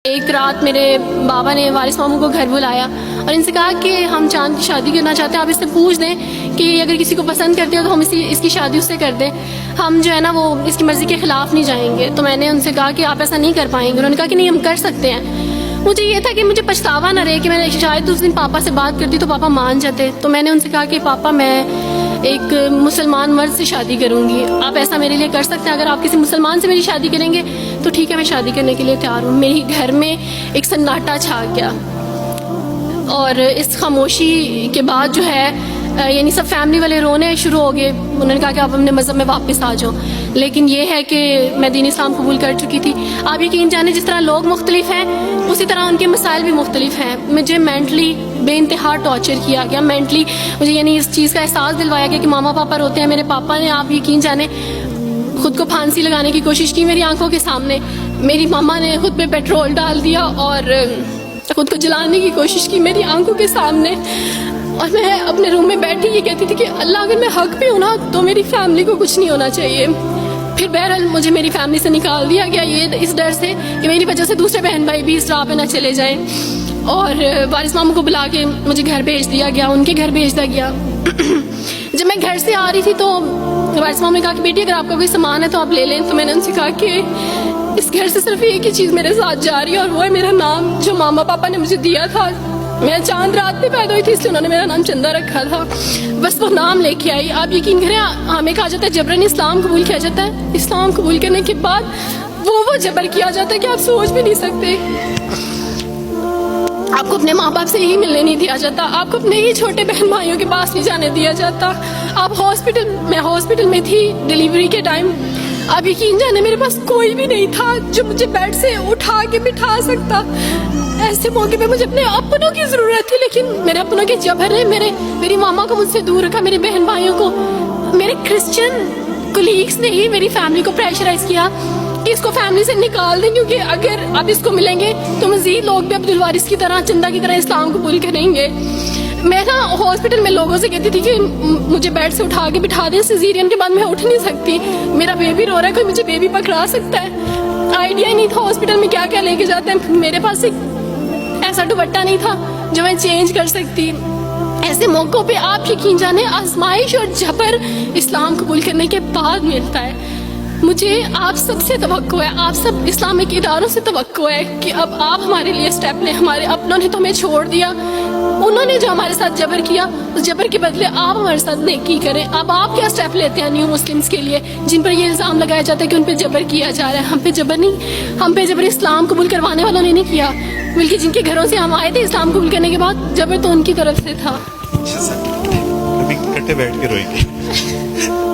ایک رات میرے بابا نے وارث ماموں کو گھر بلایا اور ان سے کہا کہ ہم چاند کی شادی کرنا چاہتے ہیں، آپ اس سے پوچھ دیں کہ اگر کسی کو پسند کرتے ہو تو ہم اس کی شادی اس سے کر دیں، ہم جو ہے نا وہ اس کی مرضی کے خلاف نہیں جائیں گے۔ تو میں نے ان سے کہا کہ آپ ایسا نہیں کر پائیں گے۔ انہوں نے کہا کہ نہیں، ہم کر سکتے ہیں۔ مجھے یہ تھا کہ مجھے پچھتاوا نہ رہے کہ میں نے شاید اس دن پاپا سے بات کرتی تو پاپا مان جاتے۔ تو میں نے ان سے کہا کہ پاپا میں ایک مسلمان مرد سے شادی کروں گی، آپ ایسا میرے لیے کر سکتے ہیں؟ اگر آپ کسی مسلمان سے میری شادی کریں گے تو ٹھیک ہے، میں شادی کرنے کے لیے تیار ہوں۔ میری گھر میں ایک سناٹا چھا گیا اور اس خاموشی کے بعد جو ہے یعنی سب فیملی والے رونے شروع ہو گئے۔ انہوں نے کہا کہ آپ اپنے مذہب میں واپس آ جاؤ، لیکن یہ ہے کہ میں دین اسلام قبول کر چکی تھی۔ آپ یقین جانیں جس طرح لوگ مختلف ہیں اسی طرح ان کے مسائل بھی مختلف ہیں۔ مجھے مینٹلی بے انتہا ٹارچر کیا گیا، مینٹلی مجھے یعنی اس چیز کا احساس دلوایا گیا کہ ماما پاپا روتے ہیں۔ میرے پاپا نے آپ یقین جانیں خود کو پھانسی لگانے کی کوشش کی میری آنکھوں کے سامنے، میری ماما نے خود پہ پیٹرول ڈال دیا اور خود کو جلانے کی کوشش کی میری آنکھوں کے سامنے، اور میں اپنے روم میں بیٹھی یہ کہتی تھی کہ اللہ اگر میں حق پہ ہوں نا تو میری فیملی کو کچھ نہیں ہونا چاہیے۔ پھر بہرحال مجھے میری فیملی سے نکال دیا گیا، یہ اس ڈر سے کہ میری وجہ سے دوسرے بہن بھائی بھی اس راہ پہ نہ چلے جائیں، اور وارث ماموں کو بلا کے مجھے گھر بھیج دیا گیا، ان کے گھر بھیج دیا گیا۔ جب میں گھر سے آ رہی تھی تو وارث ماموں نے کہا کہ بیٹی اگر آپ کا کوئی سامان ہے تو آپ لے لیں۔ تو میں نے ان سے کہا کہ اس گھر سے صرف ایک ہی چیز میرے ساتھ جا رہی ہے اور وہ ہے میرا نام جو ماما پاپا نے مجھے دیا تھا۔ میں چاند رات میں پیدا ہوئی تھی اس لیے انہوں نے میرا نام چندہ رکھا تھا، بس وہ نام لے کے آئی۔ آپ یقین کریں ہمیں کہا جاتا ہے جبرن اسلام قبول کیا جاتا ہے، اسلام قبول کرنے کے بعد وہ جبر کیا جاتا ہے کہ آپ سوچ بھی نہیں سکتے۔ آپ کو اپنے ماں باپ سے ہی ملنے نہیں دیا جاتا، آپ کو اپنے ہی چھوٹے بہن بھائیوں کے پاس نہیں جانے دیا جاتا۔ آپ ہاسپٹل میں تھی ڈیلیوری کے ٹائم، آپ یقین جانے میرے پاس کوئی بھی نہیں تھا جو مجھے بیڈ سے اٹھا کے بٹھا سکتا۔ ایسے موقع پہ مجھے اپنے اپنوں کی ضرورت تھی، لیکن میرے اپنوں کے جبر نے میری ماما کو مجھ سے دور رکھا، میرے بہن بھائیوں کو۔ میرے کرسچن کولیگس نے ہی میری فیملی کو پریشرائز کیا کہ اس کو فیملی سے نکال دیں، کیونکہ اگر آپ اس کو ملیں گے تو مزید لوگ بھی عبدالوارث کی طرح چندہ کی طرح اسلام قبول کریں گے۔ میں نا ہاسپٹل میں لوگوں سے کہتی تھی کہ مجھے بیڈ سے اٹھا کے بٹھا دیں، سیزیرین کے بعد میں اٹھ نہیں سکتی، میرا بیبی رو رہا ہے، کوئی مجھے بیبی پکڑا سکتا ہے۔ آئیڈیا ہی نہیں تھا ہاسپٹل میں کیا کیا لے کے جاتے ہیں، میرے پاس ایک ایسا دوپٹہ نہیں تھا جو میں چینج کر سکتی۔ ایسے موقعوں پہ آپ یقین جانے آزمائش اور جبر اسلام قبول کرنے کے بعد ملتا ہے۔ مجھے آپ سب سے توقع ہے، آپ سب اسلامک اداروں سے توقع ہے کہ اب آپ ہمارے لیے سٹیپ لیں۔ ہمارے اپنوں نے تو ہمیں چھوڑ دیا، انہوں نے جو ہمارے ساتھ جبر کیا اس جبر کے بدلے آپ ہمارے ساتھ نیکی کریں۔ اب آپ کیا سٹیپ لیتے ہیں نیو مسلمز کے لیے جن پر یہ الزام لگایا جاتا ہے کہ ان پہ جبر کیا جا رہا ہے؟ ہم پہ جبر نہیں، ہم پہ جبر اسلام قبول کروانے والوں نے نہیں کیا، بلکہ جن کے گھروں سے ہم آئے تھے اسلام قبول کرنے کے بعد جبر تو ان کی طرف سے تھا۔ ابھی کٹے بیٹھ کے روئیں گے۔